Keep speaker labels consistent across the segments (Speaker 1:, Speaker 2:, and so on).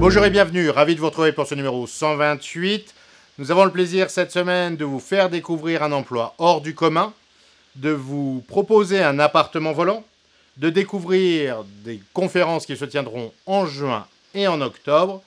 Speaker 1: Bonjour et bienvenue, ravi de vous retrouver pour ce numéro 128. Nous avons le plaisir cette semaine de vous faire découvrir un emploi hors du commun, de vous proposer un appartement volant, de découvrir des conférences qui se tiendront en juin et en octobre.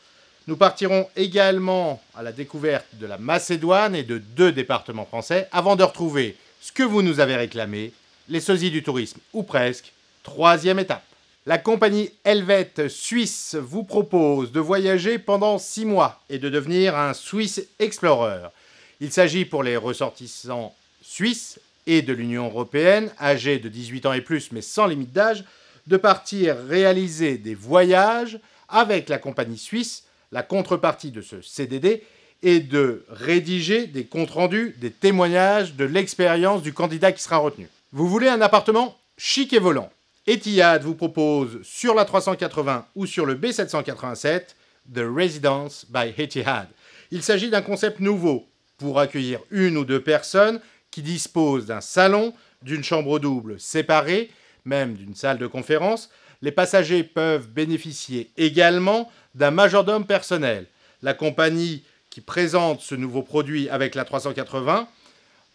Speaker 1: Nous partirons également à la découverte de la Macédoine et de 2 départements français avant de retrouver ce que vous nous avez réclamé, les sosies du tourisme, ou presque, 3e étape. La compagnie Helvet Suisse vous propose de voyager pendant 6 mois et de devenir un Swiss Explorer. Il s'agit pour les ressortissants suisses et de l'Union européenne, âgés de 18 ans et plus mais sans limite d'âge, de partir réaliser des voyages avec la compagnie suisse, la contrepartie de ce CDD, et de rédiger des comptes rendus, des témoignages de l'expérience du candidat qui sera retenu. Vous voulez un appartement chic et volant? Etihad vous propose sur la 380 ou sur le B787 The Residence by Etihad. Il s'agit d'un concept nouveau pour accueillir 1 ou 2 personnes qui disposent d'un salon, d'une chambre double séparée, même d'une salle de conférence. Les passagers peuvent bénéficier également d'un majordome personnel. La compagnie qui présente ce nouveau produit avec la 380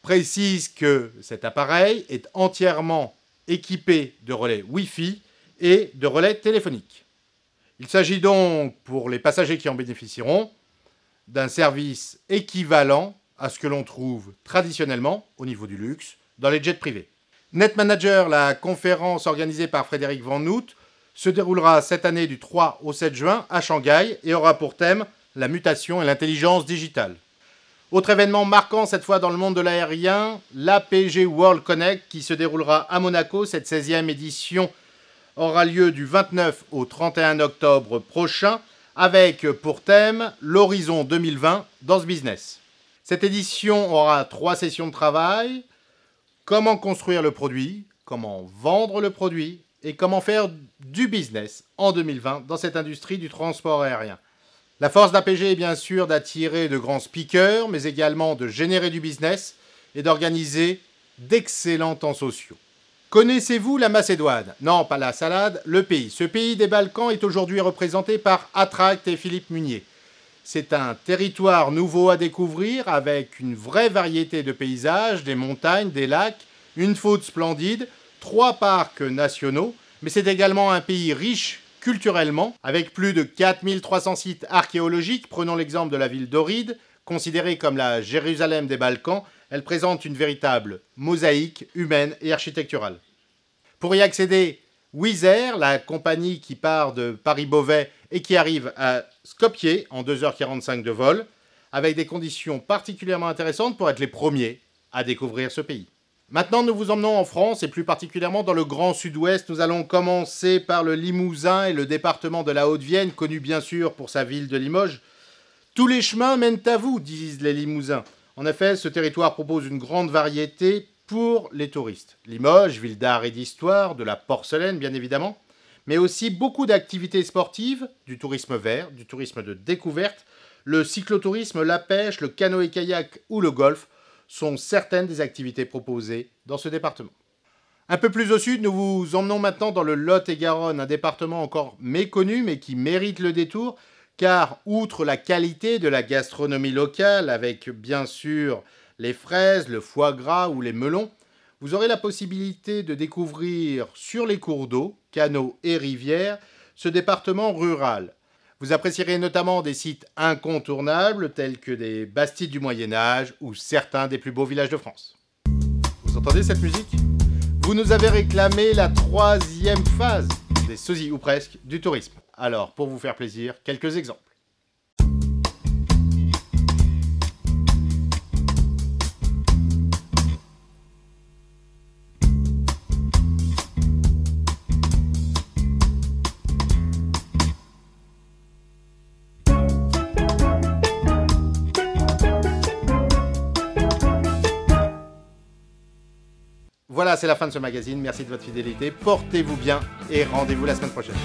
Speaker 1: précise que cet appareil est entièrement équipé de relais Wi-Fi et de relais téléphoniques. Il s'agit donc, pour les passagers qui en bénéficieront, d'un service équivalent à ce que l'on trouve traditionnellement, au niveau du luxe, dans les jets privés. NetManager, la conférence organisée par Frédéric Van Noot, se déroulera cette année du 3 au 7 juin à Shanghai et aura pour thème la mutation et l'intelligence digitale. Autre événement marquant cette fois dans le monde de l'aérien, l'APG World Connect qui se déroulera à Monaco. Cette 16e édition aura lieu du 29 au 31 octobre prochain avec pour thème l'horizon 2020 dans ce business. Cette édition aura 3 sessions de travail, comment construire le produit, comment vendre le produit et comment faire du business en 2020 dans cette industrie du transport aérien. La force d'APG est bien sûr d'attirer de grands speakers, mais également de générer du business et d'organiser d'excellents temps sociaux. Connaissez-vous la Macédoine? Non, pas la salade, le pays. Ce pays des Balkans est aujourd'hui représenté par Attract et Philippe Munier. C'est un territoire nouveau à découvrir avec une vraie variété de paysages, des montagnes, des lacs, une faune splendide, 3 parcs nationaux, mais c'est également un pays riche culturellement, avec plus de 4300 sites archéologiques. Prenons l'exemple de la ville d'Ohryd, considérée comme la Jérusalem des Balkans. Elle présente une véritable mosaïque humaine et architecturale. Pour y accéder, Wizz Air, la compagnie qui part de Paris-Beauvais et qui arrive à Skopje en 2h45 de vol, avec des conditions particulièrement intéressantes pour être les premiers à découvrir ce pays. Maintenant, nous vous emmenons en France et plus particulièrement dans le Grand Sud-Ouest. Nous allons commencer par le Limousin et le département de la Haute-Vienne, connu bien sûr pour sa ville de Limoges. Tous les chemins mènent à vous, disent les Limousins. En effet, ce territoire propose une grande variété pour les touristes. Limoges, ville d'art et d'histoire, de la porcelaine bien évidemment, mais aussi beaucoup d'activités sportives, du tourisme vert, du tourisme de découverte, le cyclotourisme, la pêche, le canoë-kayak ou le golf sont certaines des activités proposées dans ce département. Un peu plus au sud, nous vous emmenons maintenant dans le Lot-et-Garonne, un département encore méconnu mais qui mérite le détour, car outre la qualité de la gastronomie locale, avec bien sûr les fraises, le foie gras ou les melons, vous aurez la possibilité de découvrir sur les cours d'eau, canaux et rivières, ce département rural. Vous apprécierez notamment des sites incontournables tels que des Bastides du Moyen-Âge ou certains des plus beaux villages de France. Vous entendez cette musique? Vous nous avez réclamé la 3e phase des sosies ou presque du tourisme. Alors, pour vous faire plaisir, quelques exemples. Voilà, c'est la fin de ce magazine. Merci de votre fidélité. Portez-vous bien et rendez-vous la semaine prochaine.